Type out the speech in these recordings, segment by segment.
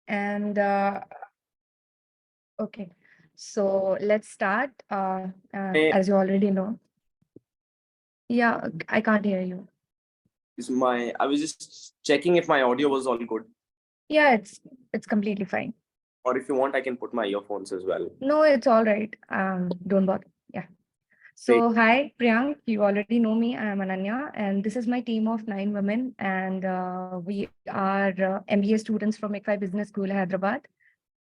And okay, so let's start. My As you already know, yeah, I can't hear you. I was just checking if my audio was all good, Yeah, it's completely fine. or if you want, I can put my earphones as well. No, it's all right. Don't bother. Yeah. Great. So hi, Priyank. You already know me. I am Ananya, and this is my team of 9 women, and we are MBA students from ICFI Business School, Hyderabad.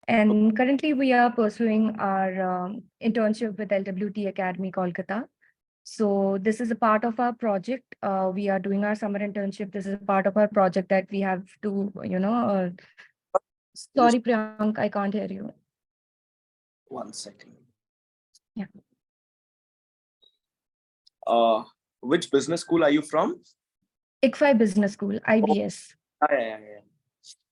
And currently, we are pursuing our internship with LWT Academy, Kolkata. So this is a part of our project. We are doing our summer internship. This is a part of our project that we have to, Just sorry, Priyank, I can't hear you. 1 second. Yeah. Uh, which business school are you from? ICFI Business School, Oh, IBS. yeah.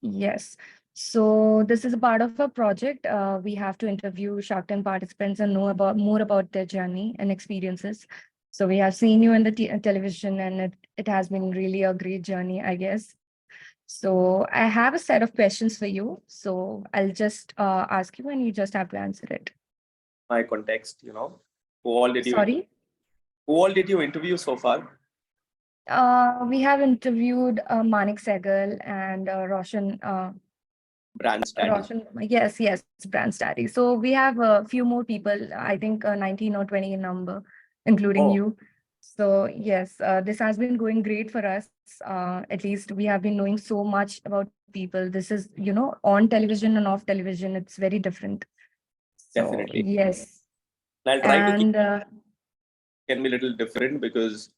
Yes. So this is a part of our project. We have to interview Shark Tank participants and know about more about their journey and experiences. So we have seen you in the television, and it has been really a great journey, I guess. So I have a set of questions for you. So I'll just ask you, and you just have to answer it. My context, who all did you Sorry. who all did you interview so far? We have interviewed Manik Sehgal and Roshan. Brand study. Roshan, yes, Brand Study. So we have a few more people, I think 19 or 20 in number, including Oh, you. So yes, this has been going great for us. At least we have been knowing so much about people. This is, on television and off television, it's very different. So definitely. yes, And I'll try to keep and can be a little different because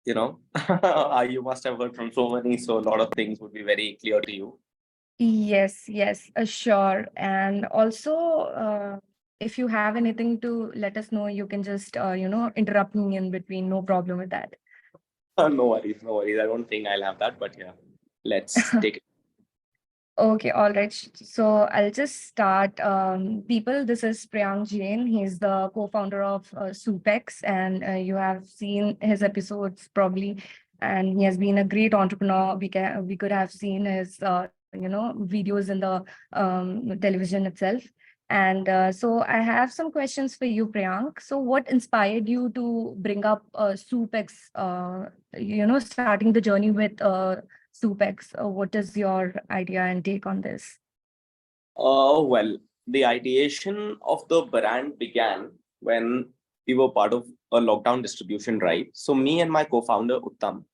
you must have heard from so many, so a lot of things would be very clear to you. yes, sure. And also, if you have anything to let us know, you can just, interrupt me in between. No problem with that. No worries, no worries. I don't think I'll have that, but yeah, let's take it. Okay, all right. So I'll just start. People, this is Priyank Jain. He's the co-founder of Soupx, and you have seen his episodes probably. And he has been a great entrepreneur. We could have seen his videos in the television itself. And so I have some questions for you, Priyank. So what inspired you to bring up Soupx? Starting the journey with Soupx. What is your idea and take on this? Well, the ideation of the brand began when we were part of a lockdown distribution drive. So me and my co-founder Uttam,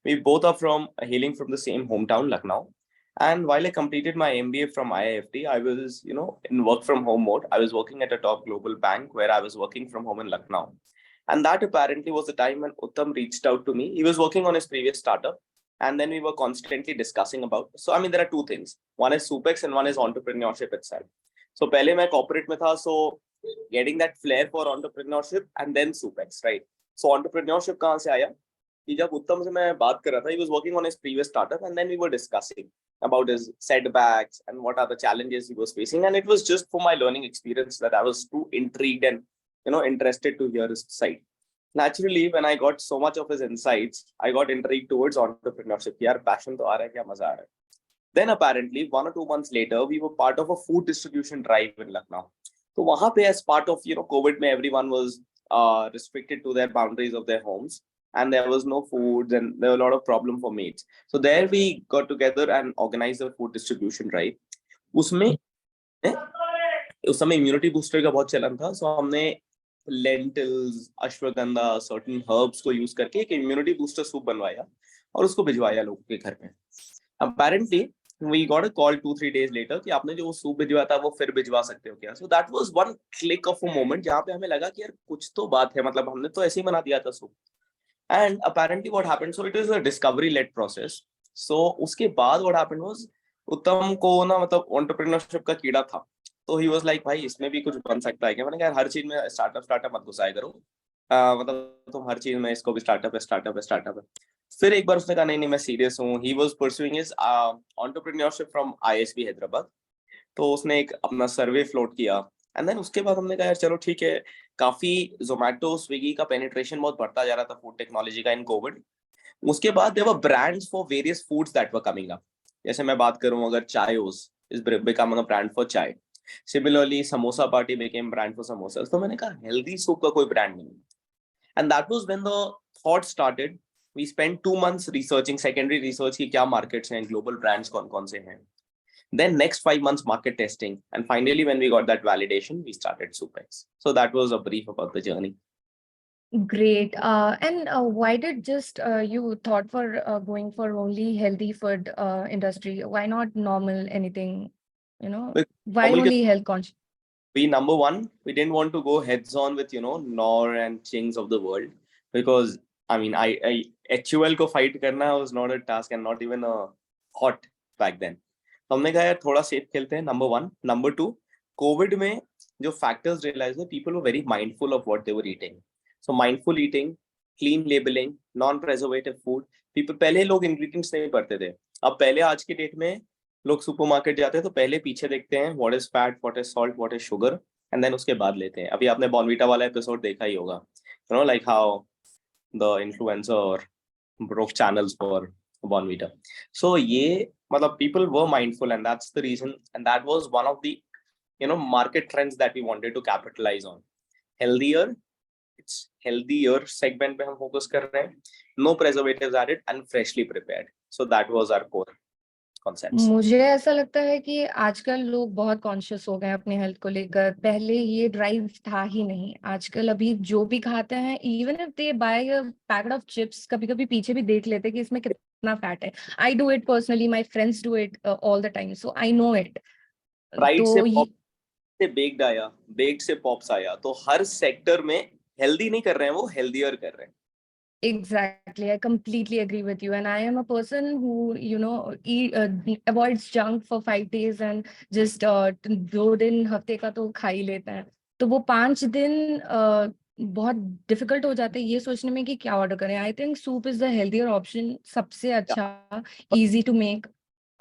we both are from hailing from the same hometown, Lucknow. And while I completed my MBA from IIFT, I was, in work from home mode. I was working at a top global bank where I was working from home in Lucknow. And that apparently was the time when Uttam reached out to me. He was working on his previous startup. And then we were constantly discussing about. So, I mean, there are two things. One is Supex and one is entrepreneurship itself. So, पहले मैं corporate में था, so getting that flair for entrepreneurship and then Supex, right? So, entrepreneurship कहाँ से आया? कि जब उत्तम से मैं बात कर रहा था, he was working on his previous startup, and then we were discussing about his setbacks and what are the challenges he was facing, and it was just for my learning experience that I was too intrigued and interested to hear his side. Naturally, when I got so much of his insights, I got intrigued towards entrepreneurship. यार passion तो आ रहा है, क्या मजा आ रहा है. Then apparently 1 or 2 months later, we were part of a food distribution drive in Lucknow. So वहाँ पे as part of COVID, में everyone was restricted to their boundaries of their homes, and there was no foods, and there were a lot of problem for mates. So there we got together and organized a food distribution drive. उसमें उस समय immunity booster का बहुत चलन था, so हमने lentils, ashwagandha, certain herbs को use करके एक immunity booster soup बनवाया और उसको भिजवाया लोगों के घर में. Apparently we got a call 2-3 days later कि आपने जो वो सूप भिजवाया था वो फिर भिजवा सकते हो क्या. So that was one click of a moment जहाँ पे हमें लगा कि यार कुछ तो बात है, मतलब हमने तो ऐसे ही बना दिया था soup. And apparently what happened, so it is a discovery led process. So उसके बाद what happened was उत्तम को ना मतलब entrepreneurship का कीड़ा था, तो ही वाज लाइक भाई इसमें भी कुछ बन सकता है क्या. मैंने कहा हर चीज में स्टार्टअप मत घुसाया करो, मतलब तुम हर चीज में इसको भी स्टार्टअप है. फिर एक बार उसने कहा नहीं मैं सीरियस हूँ. He was pursuing his entrepreneurship from ISB Hyderabad. तो उसने एक अपना सर्वे फ्लोट किया, एंड देन उसके बाद हमने कहा यार चलो ठीक है. काफी जोमेटो स्विगी का पेनिट्रेशन बहुत बढ़ता जा रहा था फूड टेक्नोलॉजी का इन कोविड. उसके बाद there were brands for various foods that were coming up. जैसे मैं बात करूं अगर Chaayos, is becoming a brand for chai. Similarly, samosa party became brand for samosas. तो मैंने कहा healthy soup का कोई brand नहीं. And that was when the thought started. We spent 2 months researching secondary research कि क्या markets हैं, global brands कौन से हैं. Then next 5 months market testing, and finally when we got that validation, we started Soupx. So that was a brief about the journey. Great. And why did just you thought for going for only healthy food industry? Why not normal anything? You know, With why normal only health conscious? we number one, we didn't want to go heads on with Nor and Chings of the world, because I mean I HUL को fight करना was not a task and not even a thought back then. तो हमने कहा यार थोड़ा safe खेलते हैं. Number one. Number two, COVID में जो factors realized that people were very mindful of what they were eating. So mindful eating, clean labeling, non-preservative food. People पहले लोग ingredients नहीं पढ़ते थे. अब पहले आज की डेट में लोग सुपरमार्केट जाते हैं तो पहले पीछे देखते हैं what is fat, what is salt, what is sugar, and then उसके बाद लेते हैं. अभी आपने बॉर्नवीटा वाला एपिसोड देखा ही होगा, like how the influencer broke channels for Bonvita. So ये मतलब people were mindful, and that's the reason, and that was one of the market trends that we wanted to capitalize on. Healthier, it's healthier segment पे हम focus कर रहे हैं, no preservatives added and freshly prepared. So that was our core concepts. मुझे ऐसा लगता है कि आजकल लोग बहुत कॉन्शियस हो गए हैं अपने हेल्थ को लेकर. पहले ये ड्राइव था ही नहीं. आजकल अभी जो भी खाते हैं, even if they buy a packet of chips, कभी कभी पीछे भी देख लेते हैं कि इसमें कितना फैट है. I do it personally, my friends do it all the time, so I know it. Fried से तो पॉप से बेक्ड आया, बेक्ड से पॉप्स आया, तो हर सेक्टर में हेल्दी नहीं कर रहे हैं, वो हेल्दियर कर रहे हैं. Exactly, I completely agree with you. And I am a person who, avoids junk for 5 days and just 2 दिन हफ्ते का तो खा ही लेता है. तो वो 5 दिन बहुत डिफिकल्ट हो जाते हैं ये सोचने में कि क्या ऑर्डर करें. I think soup is the healthier option, सबसे अच्छा, इजी टू मेक.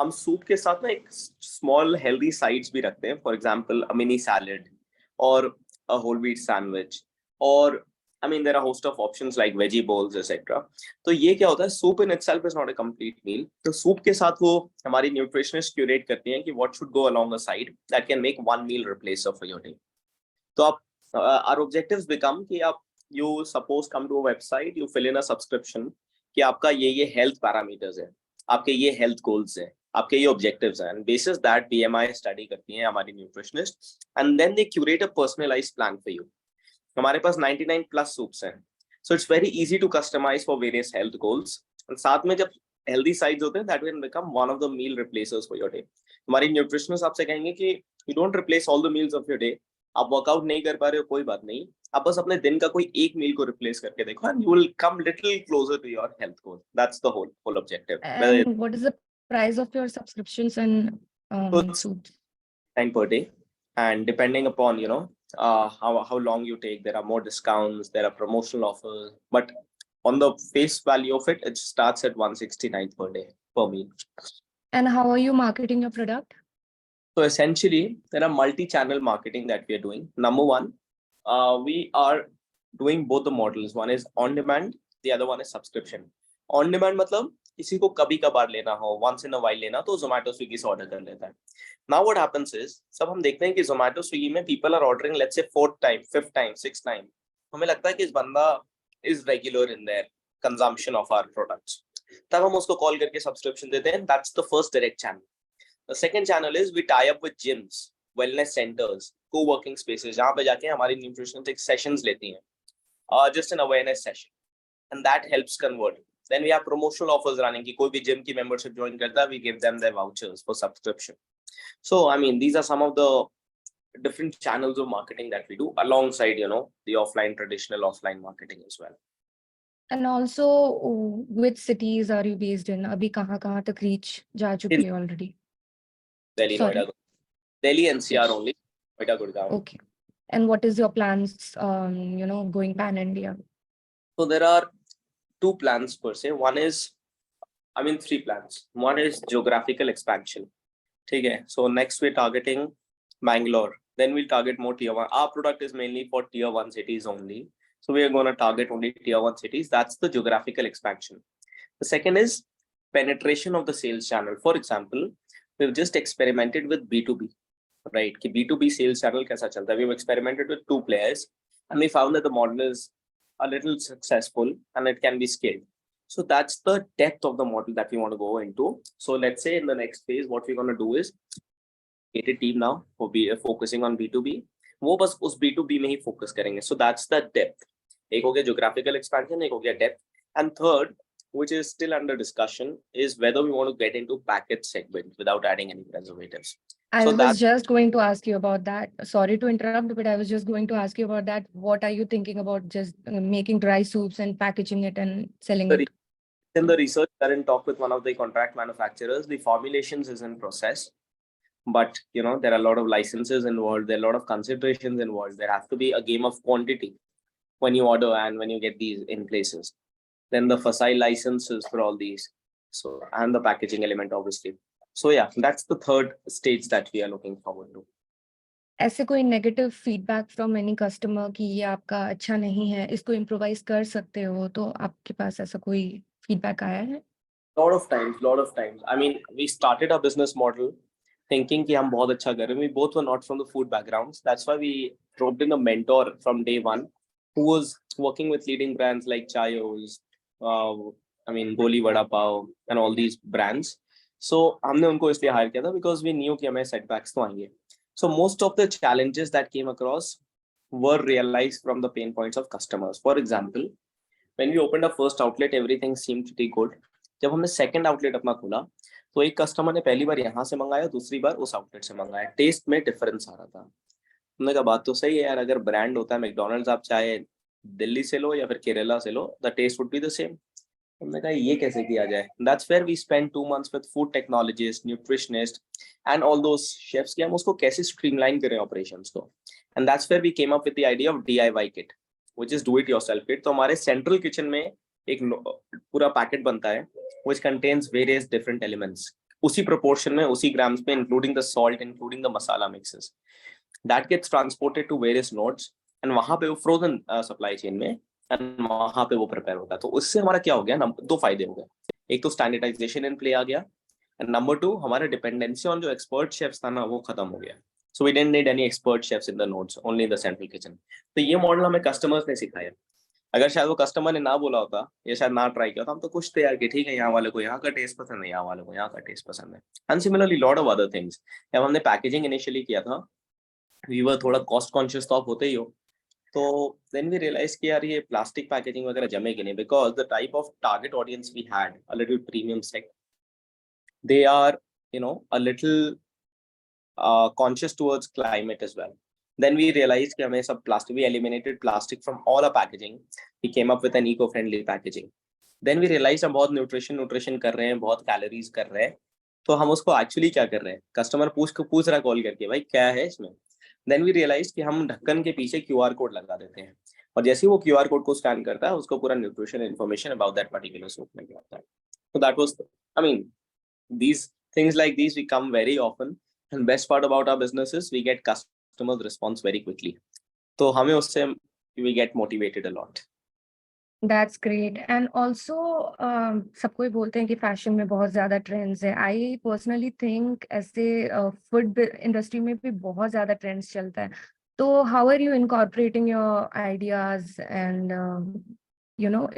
हम सूप के साथ ना एक स्मॉल हेल्दी साइड्स भी रखते हैं. For example a mini salad और अ होल व्हीट सैंडविच, और I mean there are host of options like veggie bowls etc. तो ये क्या होता है, soup in itself is not a complete meal. तो soup के साथ वो हमारी न्यूट्रिशनिस्ट क्यूरेट करती हैं कि what should go along a side that can make one meal replacer for your day. तो आप our objectives become कि आप you suppose come to a website, you fill in a subscription कि आपका ये health parameters है, आपके ये health goals हैं, आपके ये objectives हैं, and basis that BMI study करती हैं हमारी nutritionist, and then they curate a personalized plan for you. हमारे पास 99 प्लस सूप्स हैं, so it's very easy to customise for various health goals. साथ में जब हेल्दी साइड्स होते हैं, that will become one of the meal replacers for your day. हमारी nutritionist आपसे कहेंगे कि you don't replace all the meals of your day. आप वर्कआउट नहीं कर पा रहे हो, कोई बात नहीं, आप बस अपने दिन का कोई एक मील को रिप्लेस करके देखो, and you will come little closer to your health goal. That's the whole objective. And what is the price of your subscriptions and soup? Time per day, and depending upon how long you take, there are more discounts, there are promotional offers, but on the face value of it, it starts at 169 per day per meal. And how are you marketing your product? So essentially there are multi-channel marketing that we are doing. Number one, we are doing both the models. One is on demand, the other one is subscription. On demand मतलब किसी को कभी कभार लेना हो, once in a while लेना, तो Zomato Swiggy से ऑर्डर कर लेता है. Now what happens is, सब हम देखते हैं कि Zomato Swiggy में people are ordering let's say 4th time, 5th time, 6th time. हमें लगता है कि इस बंदा is regular in their consumption of our products. तब हम उसको कॉल करके सब्सक्रिप्शन देते हैं. That's the first direct channel. The second channel is we tie up with gyms, wellness centers, co-working spaces, जहाँ पे जाके हमारी nutritionist sessions लेती हैं, just an awareness session, and that helps convert. Then we have promotional offers running कि कोई भी gym की membership join करता है, we give them their vouchers for subscription. So I mean these are some of the different channels of marketing that we do alongside the offline, traditional offline marketing as well. And also, which cities are you based in? अभी कहाँ तक reach जा चुकी है already? Delhi, Sorry. Noida, Delhi NCR only, Noida, Gurgaon. Okay. And what is your plans, going pan-India? So there are two plans per se. One is, I mean, three plans. One is geographical expansion. Okay. So next we're targeting Bangalore. Then we'll target more tier one. Our product is mainly for tier one cities only. So we are going to target only tier one cities. That's the geographical expansion. The second is penetration of the sales channel. For example, we've just experimented with B2B, right? कि B2B sales channel कैसा चलता है? We've experimented with two players and we found that the model is a little successful and it can be scaled. So that's the depth of the model that we want to go into. So let's say in the next phase, what we're going to do is create a team now for focusing on B2B. वो बस उस B2B में ही focus करेंगे. So that's the depth. एक हो गया geographical expansion, एक हो गया depth. And third, which is still under discussion, is whether we want to get into package segment without adding any preservatives. I So was that's just going to ask you about that. Sorry to interrupt, but I was just going to ask you about that. What are you thinking about just making dry soups and packaging it and selling the it? in the research current talk with one of the contract manufacturers. The formulations is in process, but there are a lot of licenses involved. There are a lot of considerations involved. There has to be a game of quantity when you order and when you get these in places. Then the facile licenses for all these. So and the packaging element, obviously. So yeah, that's the third stage that we are looking forward to. ऐसे कोई negative feedback from any customer कि ये आपका अच्छा नहीं है, इसको improvise कर सकते हो, तो आपके पास ऐसा कोई फीडबैक आया है? Lot of times. I mean, we started our business model thinking कि हम बहुत अच्छा कर रहे हैं. We both were not from the food backgrounds. That's why we roped in a mentor from day one who was working with leading brands like Chayos, Goli Vada Pav and all these brands. So हमने उनको इसलिए hire किया था because we knew कि हमें setbacks तो आएंगे. So most of the challenges that came across were realized from the pain points of customers. For example, when we opened our first outlet, everything seemed pretty good. जब हमने second outlet अपना खोला तो एक customer ने पहली बार यहाँ से मंगाया, दूसरी बार उस आउटलेट से मंगाया. टेस्ट में डिफरेंस आ रहा था. हमने कहा बात तो सही है यार, अगर ब्रांड होता है मैकडॉनल्ड्स, आप चाहे दिल्ली से लो या फिर केरला से लो, the taste would be the same. हमने कहा ये कैसे किया जाए. That's where we spend 2 months with food technologist, nutritionist and all those chefs कि हम उसको कैसे स्ट्रीमलाइन करें ऑपरेशंस को. And that's where we came up with the idea of DIY kit, which is do it yourself kit. तो हमारे central kitchen में एक पूरा पैकेट बनता है which contains various different elements, उसी proportion में, उसी grams में, including the salt, including the masala mixes. That gets transported to various nodes and वहाँ पे वो frozen supply chain में and वहाँ पे वो prepare होता है. तो उससे हमारा क्या हो गया, दो फायदे हो गए. एक तो standardization in play आ गया and number 2 हमारा dependency on जो expert chefs था ना वो खत्म हो गया. So we didn't need any expert chefs in the nodes, only in the central kitchen. तो ये मॉडल हमें कस्टमर्स ने सिखाया. अगर शायद वो कस्टमर ने ना बोला होता या शायद ना ट्राई किया होता, हम तो कुछ थे यार कि ठीक है यहाँ वाले को यहाँ का टेस्ट पसंद है, यहाँ वाले को यहाँ का टेस्ट पसंद है. And similarly lot of other things. जब हमने पैकेजिंग इनिशियली किया था, वी वर थोड़ा कॉस्ट कॉन्शियस तो आप होते ही हो. तो देन वी रियलाइज कि यार ये प्लास्टिक पैकेजिंग वगैरह जमेगी नहीं, because the type of target audience we had, a little premium sect, they are a little conscious towards climate as well. Then we realized कि हमें सब plastic, we eliminated plastic from all our packaging. We came up with an eco-friendly packaging. Then we realized हम बहुत nutrition कर रहे हैं, बहुत calories कर रहे हैं, तो हम उसको actually क्या कर रहे हैं, कस्टमर पूछ रहा कॉल करके भाई क्या है इसमें. Then we realized कि हम ढक्कन के पीछे QR कोड लगा देते हैं और जैसे ही वो QR कोड को स्कैन करता है उसको पूरा nutrition information about that particular soup में आता है. So that was, I mean, these things like these we come very often. And best part about our business is we get customers response very quickly. तो हमें उससे we get motivated a lot. That's great. And also सबको ही बोलते हैं कि fashion में बहुत ज्यादा ट्रेंड्स है. I personally think ऐसे फूड इंडस्ट्री में भी बहुत ज्यादा ट्रेंड्स चलता है. तो how are you incorporating your ideas and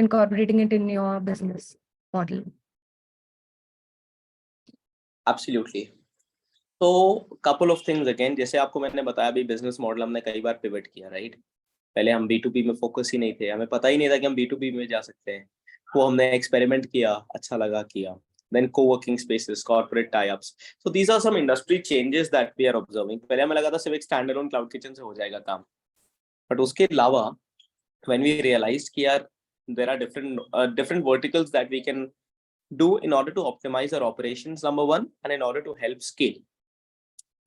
incorporating it in your business model? Absolutely. तो couple of things again, जैसे आपको मैंने बताया अभी बिजनेस मॉडल हमने कई बार पिवट किया, राइट. पहले हम B2B में फोकस ही नहीं थे, हमें पता ही नहीं था कि हम B2B में जा सकते हैं. वो हमने एक्सपेरिमेंट किया, अच्छा लगा किया. Then co-working spaces, corporate tie-ups. So these are some industry changes that we are observing. पहले हमें लगा था सिर्फ एक स्टैंडअलोन क्लाउड किचन से हो जाएगा काम, बट उसके अलावा when we realized कि यार there are different verticals that we can do in order to optimize our operations, number one, and in order to help scale.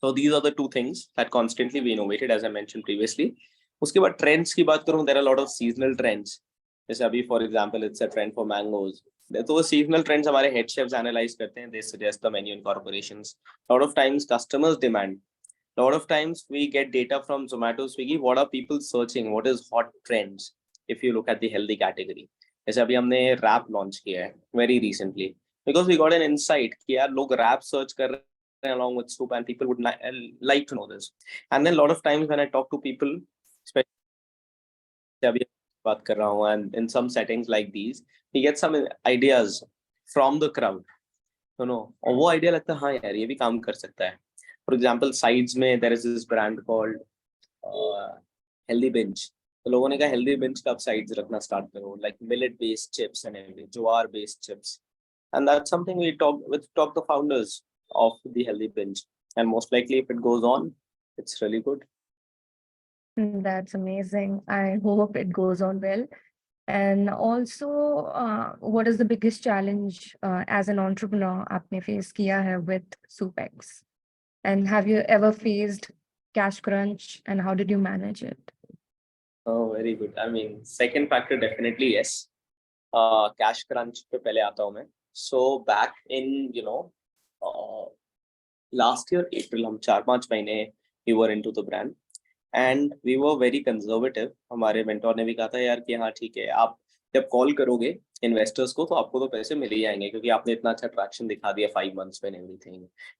So these are the two things that constantly we innovated, as I mentioned previously. उसके बाद trends की बात करूँ, there are a lot of seasonal trends. जैसे अभी for example it's a trend for mangoes. तो वो seasonal trends हमारे head chefs analyze करते हैं. They suggest the menu incorporations. A lot of times customers demand. A lot of times we get data from Zomato, Swiggy. What are people searching? What is hot trends? If you look at the healthy category. जैसे अभी हमने wrap launch किया है very recently. Because we got an insight कि यार लोग wrap search कर along with Soup, and people would like to know this. And then a lot of times when I talk to people, especially अभी बात कर रहा हूँ, and in some settings like these, we get some ideas from the crowd, you know, और वो idea लगता है हाँ यार ये भी काम कर सकता है. For example, sides में there is this brand called Healthy Binge. तो लोगों ने कहा हेल्दी बिंज का आप साइड्स रखना स्टार्ट करो, like millet based chips and everything, jowar based chips. And that's something we talk the founders of the Healthy Binge, and most likely if it goes on, it's really good. That's amazing. I hope it goes on well. And also, what is the biggest challenge as an entrepreneur आपने face किया है with Soupex? And have you ever faced cash crunch, and how did you manage it? Oh, very good. I mean, second factor definitely yes. Cash crunch पे पहले आता हूँ मैं. So back in last year April, हम 4-5 महीने we were into the brand and we were very conservative. हमारे mentor ने भी कहा था यार कि हाँ ठीक है, आप जब कॉल करोगे इन्वेस्टर्स को तो आपको तो पैसे मिल ही जाएंगे क्योंकि आपने इतना अच्छा ट्रैक्शन दिखा दिया 5 months में everything,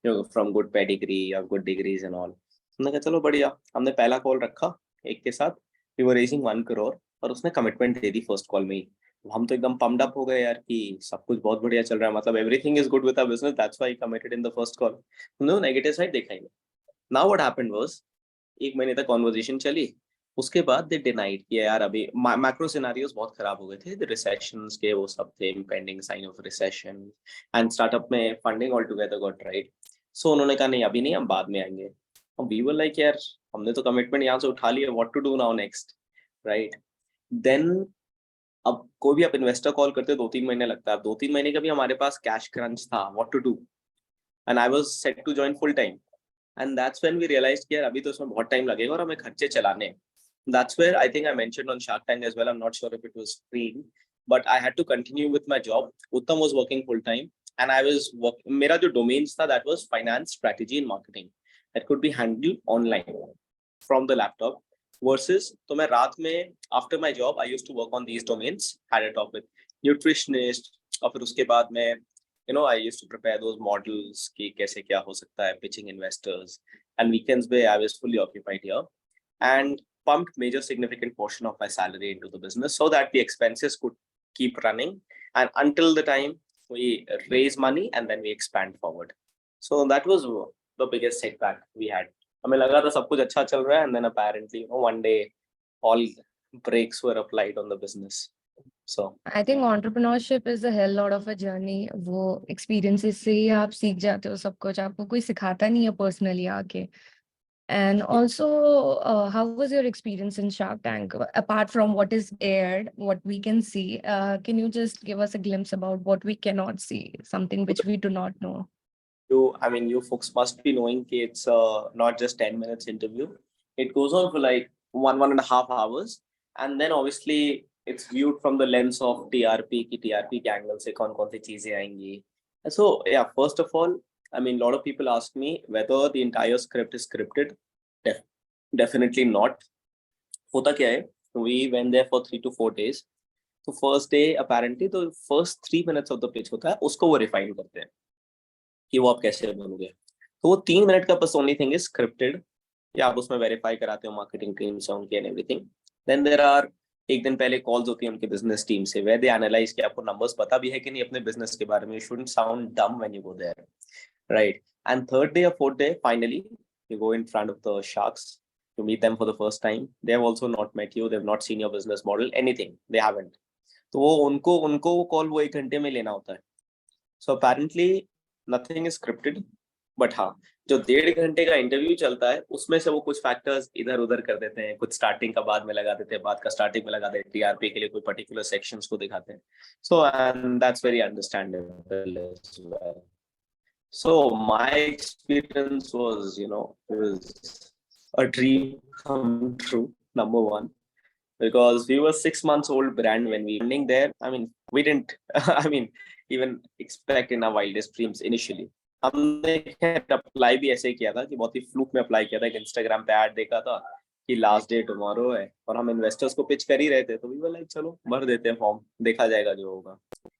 you know, from good pedigree और गुड डिग्रीज एंड ऑल. हमने कहा चलो बढ़िया. हमने पहला कॉल रखा एक के साथ, वी वर रेजिंग 1 crore और उसने commitment they the first call में ही. हम तो एकदम पम्ड अप हो गए यार कि सब कुछ बहुत बढ़िया चल रहा है, मतलब everything is good with our business, that's why committed in the first call. हमने नेगेटिव साइड देखा ही नहीं. नाउ व्हाट हैपेंड वाज, एक महीने तक कॉन्वर्जेशन चली, उसके बाद दे डिनाइड किया यार अभी मैक्रो सिनेरियोस बहुत खराब हो गए थे, द रिसेशंस के वो सब थे, impending sign of recession, and startup में funding all together got right. So उन्होंने कहा नहीं अभी नहीं, हम बाद में आएंगे. और वी वर लाइक यार हमने तो कमिटमेंट यहाँ से उठा लिया, what to do now next, right. Then अब कोई भी आप इन्वेस्टर कॉल करते हो 2-3 महीने लगता है. 2-3 महीने का भी हमारे पास कैश क्रंच था, what to do, and I was set to join full time. And that's when we realized कि यार अभी तो इसमें बहुत टाइम लगेगा और हमें खर्चे चलाने हैं. That's where I think I mentioned on Shark Tank as well. I'm not sure if it was screened, but I had to continue with my job. Uttam was working full time, and I was working. मेरा जो domains था that was finance, strategy, and marketing. That could be handled online from the laptop. Versus तो मैं रात में after my job I used to work on these domains. Had a talk with nutritionist और फिर उसके बाद में I used to prepare those models कि कैसे क्या हो सकता है, pitching investors, and weekends where I was fully occupied here and pumped major significant portion of my salary into the business so that the expenses could keep running and until the time we raise money and then we expand forward. So that was the biggest setback we had. हमें लगा था सब कुछ अच्छा चल रहा है and then apparently one day all brakes were applied on the business. So I think entrepreneurship is a hell lot of a journey. वो experiences से ही आप सीख जाते हो सब कुछ, आपको कोई सिखाता नहीं है personally आके. And also, how was your experience in Shark Tank? Apart from what is aired, what we can see, can you just give us a glimpse about what we cannot see, something which we do not know? you folks must be knowing that it's not just 10 minutes interview. It goes on for like 1.5 hours. And then obviously it's viewed from the lens of TRP, ki TRP के angle से कौन-कौन सी चीजें आएंगी. So yeah, first of all, a lot of people ask me whether the entire script is scripted. Definitely not. होता क्या है? We went there for 3 to 4 days. So first day apparently the first 3 minutes of the pitch होता है, उसको वो refine करते हैं कि वो आप कैसे बनोगे. तो वो 3 मिनट का बस only thing is scripted, या आप उसमें वेरीफाई कराते हो मार्केटिंग टीम से उनके and everything. Then there are एक दिन पहले कॉल्स होती है उनके बिजनेस टीम से वेयर दे एनालाइज कि आपको नंबर्स पता भी है कि नहीं अपने बिजनेस के बारे में. You shouldn't sound dumb when you go there, right. And third day और fourth day finally you go in front of the sharks to meet them for the first time. They have also not met you, they've not seen your business model, anything, they haven't. तो वो उनको वो call वो 1 घंटे में लेना होता है. So apparently nothing is scripted, but हाँ जो 1.5 घंटे का इंटरव्यू चलता है उसमें से वो कुछ फैक्टर्स इधर उधर कर देते हैं, कुछ स्टार्टिंग का बाद में लगा देते हैं, बाद का स्टार्टिंग में लगा देते हैं, टीआरपी के लिए कोई पर्टिकुलर सेक्शंस को दिखाते हैं. So and that's very understandable as well. So my experience was it was a dream come true, number one, because we were 6 months old brand when we were there. We didn't even expect in our wildest dreams initially. हमने apply भी ऐसे ही किया था कि बहुत ही fluke में apply किया था. एक इंस्टाग्राम पे ऐड देखा था कि लास्ट डे टुमारो है और हम इन्वेस्टर्स को पिच कर ही रहे थे, तो वी वर लाइक चलो भर देते हैं फॉर्म, देखा जाएगा जो होगा.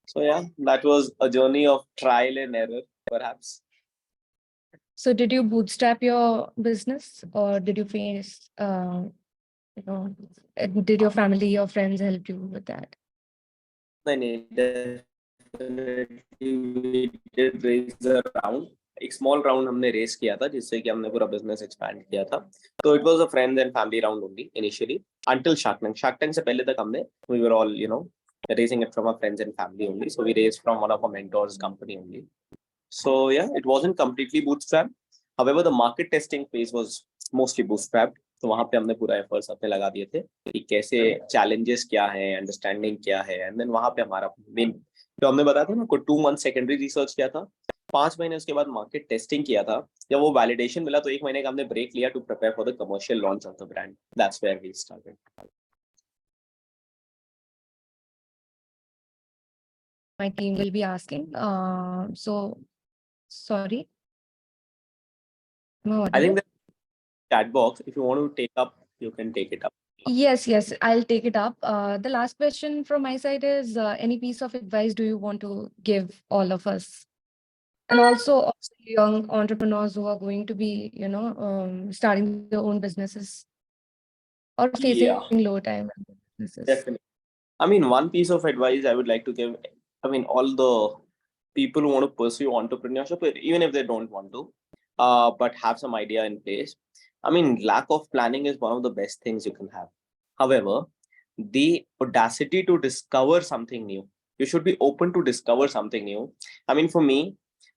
सो या that was a journey of trial and error perhaps. So did you bootstrap your business, or did you face, you know, did your family, your friends help you with that? नहीं, definitely we did raise a round. एक small round हमने raise किया था जिससे कि हमने पूरा business expand किया था. So it was a friends and family round only initially until Shark Tank. Shark Tank से पहले तक हमने we were all raising it from our friends and family only. So we raised from one of our mentors' company only. So yeah, it wasn't completely bootstrapped. However, the market testing phase was mostly bootstrapped. तो वहाँ पे हमने पूरा efforts अपने लगा दिए थे कि कैसे challenges क्या है, अंडरस्टैंडिंग क्या है, एंड देन वहाँ पे हमारा मेन जो हमने बताया था ना, को 2 मंथ सेकेंडरी रिसर्च किया था, 5 महीने उसके बाद मार्केट टेस्टिंग किया था. जब वो वैलिडेशन मिला तो 1 महीने का हमने ब्रेक लिया to prepare for the commercial launch of the brand. That's where we started. My team will be asking. So sorry. Am I I audible? think the chat box, if you want to take up, you can take it up. Yes, I'll take it up. The last question from my side is, any piece of advice do you want to give all of us? And also all the young entrepreneurs who are going to be, starting their own businesses or facing Yeah, low time in their businesses. definitely. I mean, one piece of advice I would like to give, I mean, all the people who want to pursue entrepreneurship, even if they don't want to, but have some idea in place. I mean, lack of planning is one of the best things you can have. However, the audacity to discover something new, you should be open to discover something new. I mean, for me,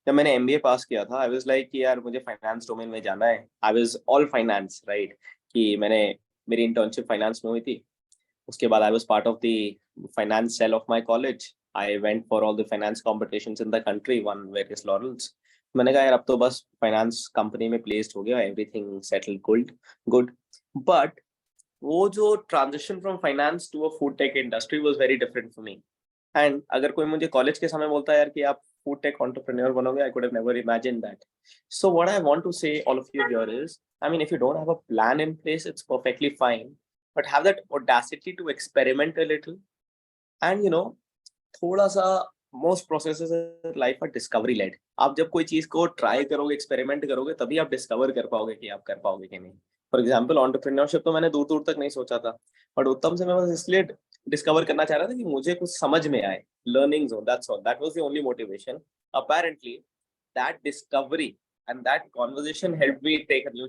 जब मैंने MBA पास किया था, I was like कि यार मुझे finance domain में जाना है. I was all finance, right? कि मैंने मेरी internship finance में हुई थी. उसके बाद I was part of the finance cell of my college. I went for all the finance competitions in the country, won various laurels. मैंने कहा यार अब तो बस फाइनेंस कंपनी में प्लेस्ड हो गया, एवरीथिंग सेटल गुड. बट वो जो transition from finance to a food tech industry was very different for me. And अगर कोई मुझे कॉलेज के समय बोलता है यार कि आप फूड टेक एंटरप्रेन्योर बनोगे, I could have never imagine that. So what I want to say all of you here is, I mean if you don't have a plan in place it's perfectly fine, but have that audacity to experiment a little. And थोड़ा सा most processes in life are discovery led. आप जब कोई चीज को try करोगे, experiment करोगे, तभी आप डिस्कवर कर पाओगे कि आप कर पाओगे कि नहीं. फॉर एग्जाम्पल एंटरप्रेन्योरशिप तो मैंने दूर दूर तक नहीं सोचा था, बट उत्तम से मैं बस इसलिए डिस्कवर करना चाह रहा था कि मुझे कुछ समझ में आए, learning zone, that's all. That was the only motivation. Apparently that discovery and that conversation helped me take a new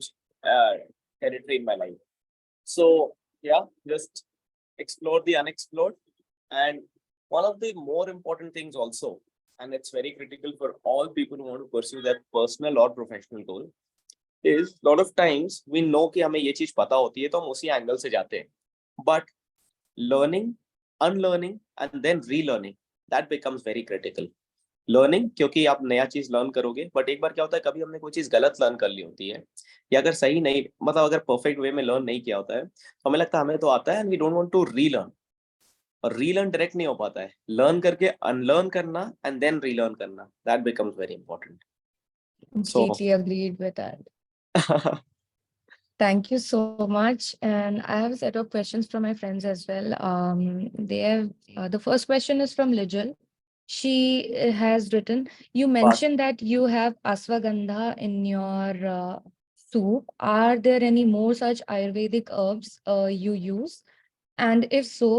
territory in my life. So yeah, just explore the unexplored. And one of the more important things also, and it's very critical for all people who want to pursue their personal or professional goal, is lot of times we know कि हमें ये चीज पता होती है तो हम उसी एंगल से जाते हैं. But learning, unlearning and then relearning, that becomes very critical. Learning, क्योंकि आप नया चीज लर्न करोगे, बट एक बार क्या होता है, कभी हमने कोई चीज गलत लर्न कर ली होती है, या अगर सही नहीं, मतलब अगर परफेक्ट वे में लर्न नहीं किया होता है, तो हमें लगता है हमें तो आता है and we don't want to relearn. और रीलर्न डायरेक्ट नहीं हो पाता है, लर्न करके अनलर्न करना एंड देन रीलर्न करना, that becomes very important. So Completely agreed with that. Thank you so much. And I have a set of questions from my friends as well. They have the first question is from Lijal. She has written, you mentioned that you have ashwagandha in your soup. Are there any more such Ayurvedic herbs you use? And if so,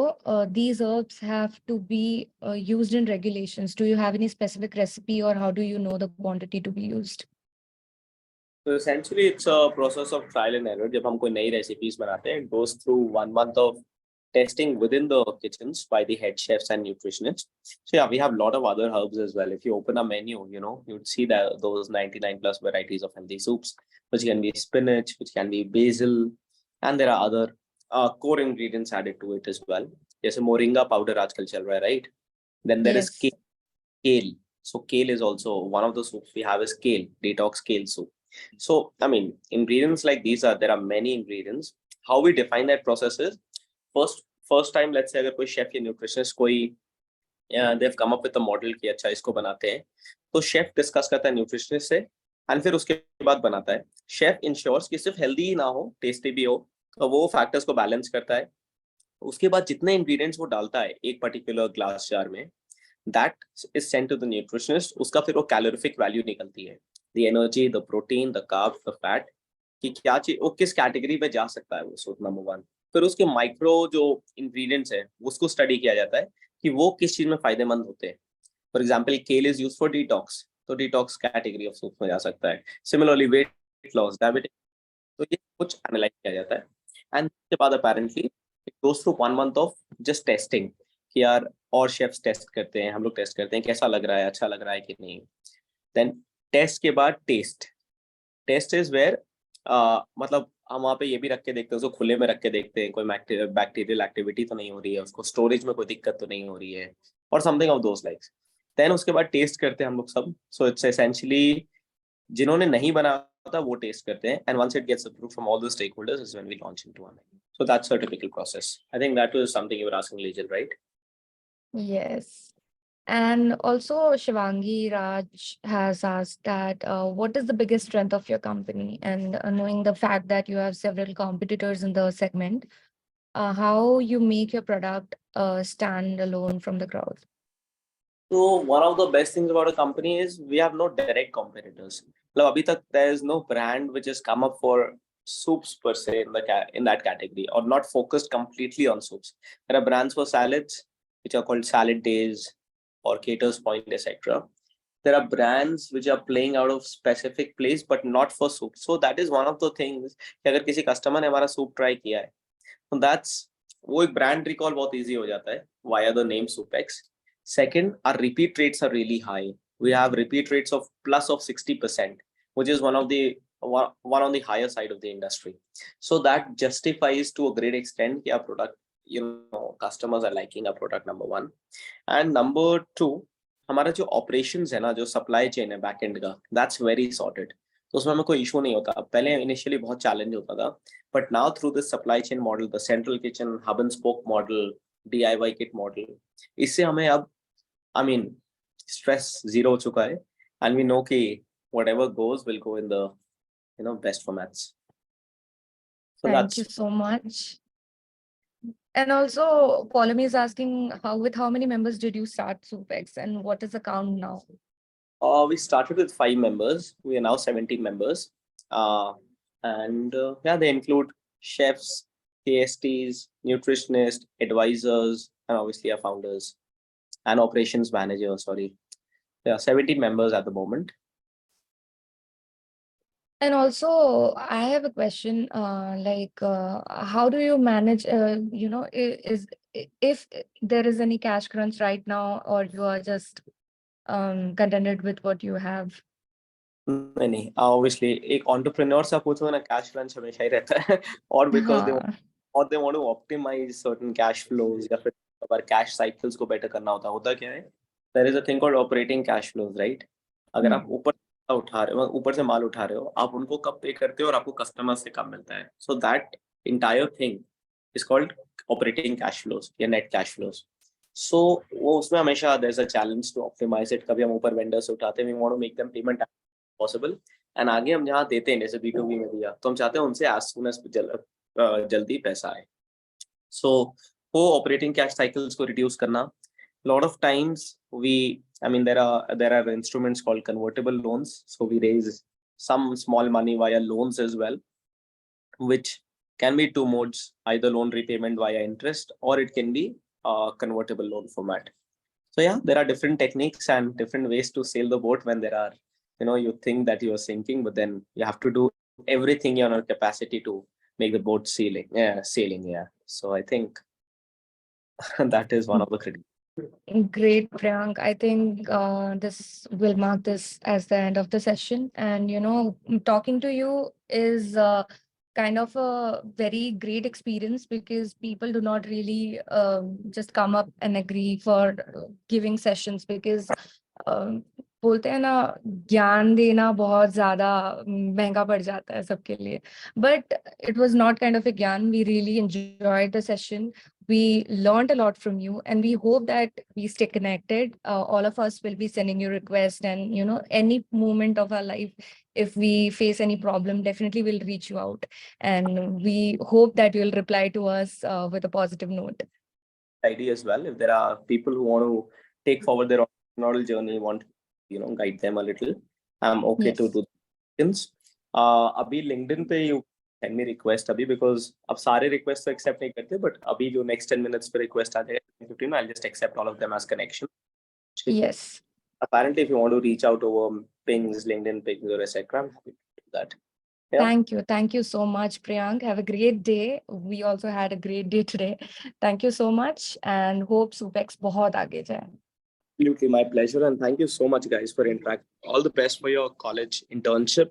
these herbs have to be used in regulations. Do you have any specific recipe, or how do you know the quantity to be used? So essentially it's a process of trial and error. जब हम कोई नई recipes बनाते हैं, it goes through 1 month of testing within the kitchens by the head chefs and nutritionists. So yeah, we have a lot of other herbs as well. If you open a menu, you'd see that those 99 plus varieties of healthy soups, which can be spinach, which can be basil, and there are other core ingredients added to it as well. जैसे moringa powder आजकल चल रहा है, right? Then there is Yes. kale. So kale is also one of the soups we have is kale, detox kale soup. So, I mean, ingredients like these there are many ingredients. How we define that process is first time, let's say अगर कोई chef या nutritionist कोई they've come up with a model कि अच्छा इसको बनाते हैं, तो chef discuss करता है nutritionist से, and फिर उसके बाद बनाता है. Chef ensures कि सिर्फ healthy ही ना हो, tasty भी हो, तो वो factors को balance करता है. उसके बाद जितने ingredients वो डालता है एक particular glass jar में, that is sent to the nutritionist. उसका फिर वो calorific value निकलती है. the energy, the protein, the carbs, the fat, कि क्या चीज वो किस कैटेगरी पे जा सकता है वो सूप नंबर वन। फिर उसके माइक्रो जो इंग्रेडिएंट्स है उसको स्टडी किया जाता है कि वो किस चीज में फायदेमंद होते हैं। फॉर एग्जाम्पल केल इज यूज फॉर डिटॉक्स, तो डिटॉक्स कैटेगरी ऑफ सूप में जा सकता है। सिमिलरली वेट लॉस, डायबिटिक, तो ये कुछ एनालाइज किया जाता है। एंड उसके बाद apparently it goes through 1 month of just testing कि यार, और शेफ्स टेस्ट करते हैं, हम लोग टेस्ट करते हैं कैसा लग रहा है, अच्छा लग रहा है कि नहीं। देन टेस्ट के बाद टेस्ट, टेस्ट इज वेयर मतलब हम वहाँ पे ये भी रख के देखते हैं, उसको खुले में रख के देखते हैं कोई बैक्टीरियल एक्टिविटी तो नहीं हो रही है, उसको स्टोरेज में कोई दिक्कत तो नहीं हो रही है, और something of those likes. Then उसके बाद टेस्ट करते हैं हम लोग सब। सो इट्स एसेंशियली जिन्होंने नहीं बनाया था वो टेस्ट करते हैं, and once it gets approved from all the stakeholders is when we launch into our menu. So that's a typical process. I think that was something you were asking, Liesl, right? Yes. And also, Shivangi Raj has asked that what is the biggest strength of your company? And knowing the fact that you have several competitors in the segment, how you make your product stand alone from the crowd? So one of the best things about a company is we have no direct competitors. मतलब अभी तक there is no brand which has come up for soups per se in that category, or not focused completely on soups. There are brands for salads which are called Salad Days or Cater's Point, etc. There are brands which are playing out of specific place but not for soup. So that is one of the things कि अगर किसी customer ने हमारा soup try किया है, so that's वो एक brand recall बहुत easy हो जाता है via the name Soupx. Second, our repeat rates are really high. We have repeat rates of plus of 60%, which is one on the higher side of the industry. So that justifies to a great extent कि our product, customers are liking our product, number one. And number two, हमारा जो operations है ना, जो supply chain है back end का, that's very sorted. तो उसमें हमें कोई इशू नहीं होता। पहले इनिशियली बहुत चैलेंज होता था, but now through this supply chain model, the central kitchen hub and spoke model, DIY kit model, इससे हमें अब I mean, stress zero हो चुका है, and we know कि whatever goes will go in the best formats. So Thank you that's so much. And also, Pauline is asking, with how many members did you start Soupx, and what is the count now? we started with 5 members. We are now 17 members, and yeah, they include chefs, KSTs, nutritionists, advisors, and obviously our founders and operations manager. Sorry, there are 17 members at the moment. And also, I have a question, how do you manage, if there is any cash crunch right now, or you are just contented with what you have? नहीं, obviously एक entrepreneur सा पूछो ना, cash crunch हमेशा ही रहता है और because हाँ, they want to optimize certain cash flows, या फिर अगर cash cycles को better करना होता क्या है, there is a thing called operating cash flows, right? अगर आप ऊपर से माल उठा रहे हो, आप उनको कब पे करते हो और आपको कस्टमर से कब मिलता है, so that entire thing is called operating cash flows या net cash flows. So वो उसमें हमेशा there's a challenge to optimize it. कभी हम ऊपर vendors से उठाते हैं, we want to make them payment possible, and आगे हम जहाँ देते हैं जैसे B2B में दिया, तो हम चाहते हैं उनसे एज सुन एज जल्दी पैसा आए। सो वो ऑपरेटिंग कैश साइकिल्स को रिड्यूस करना, lot of times there are instruments called convertible loans, so we raise some small money via loans as well, which can be two modes, either loan repayment via interest or it can be convertible loan format. So yeah, there are different techniques and different ways to sail the boat when there are, you think that you are sinking, but then you have to do everything in your capacity to make the boat sailing. Yeah. So I think that is one of the critical. great, Priyank. I think this will mark this as the end of the session. And, talking to you is kind of a very great experience, because people do not really just come up and agree for giving sessions, because um, बोलते हैं ना, ज्ञान देना बहुत ज्यादा महंगा पड़ जाता है सबके लिए. But it was not kind of a ज्ञान. We really enjoyed the session. We learned a lot from you, and we hope that we stay connected. All of us will be sending you requests, and any moment of our life, if we face any problem, definitely we'll reach you out, and we hope that you'll reply to us with a positive note. Idea as well. If there are people who want to take forward their entrepreneurial journey, want to, guide them a little, I'm okay to Yes. do things. अभी LinkedIn पे you send me request अभी because अब सारे request तो accept नहीं करते, but अभी जो next 10 minutes पे request आ जाएगा 15 I'll just accept all of them as connection. Yes. Apparently, if you want to reach out over pings, LinkedIn pings, or etc., I'm happy to do that. Yeah. Thank you. Thank you so much, Priyank. Have a great day. We also had a great day today. Thank you so much and hope Soupx बहुत आगे जाए. Absolutely, my pleasure, and thank you so much, guys, for interacting. All the best for your college internship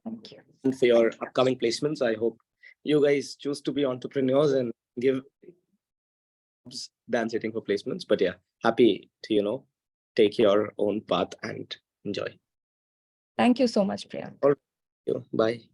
Thank you. and for your upcoming placements. I hope you guys choose to be entrepreneurs and give jobs than sitting for placements. But yeah, happy to take your own path and enjoy. Thank you so much, Priyank. All right. Bye.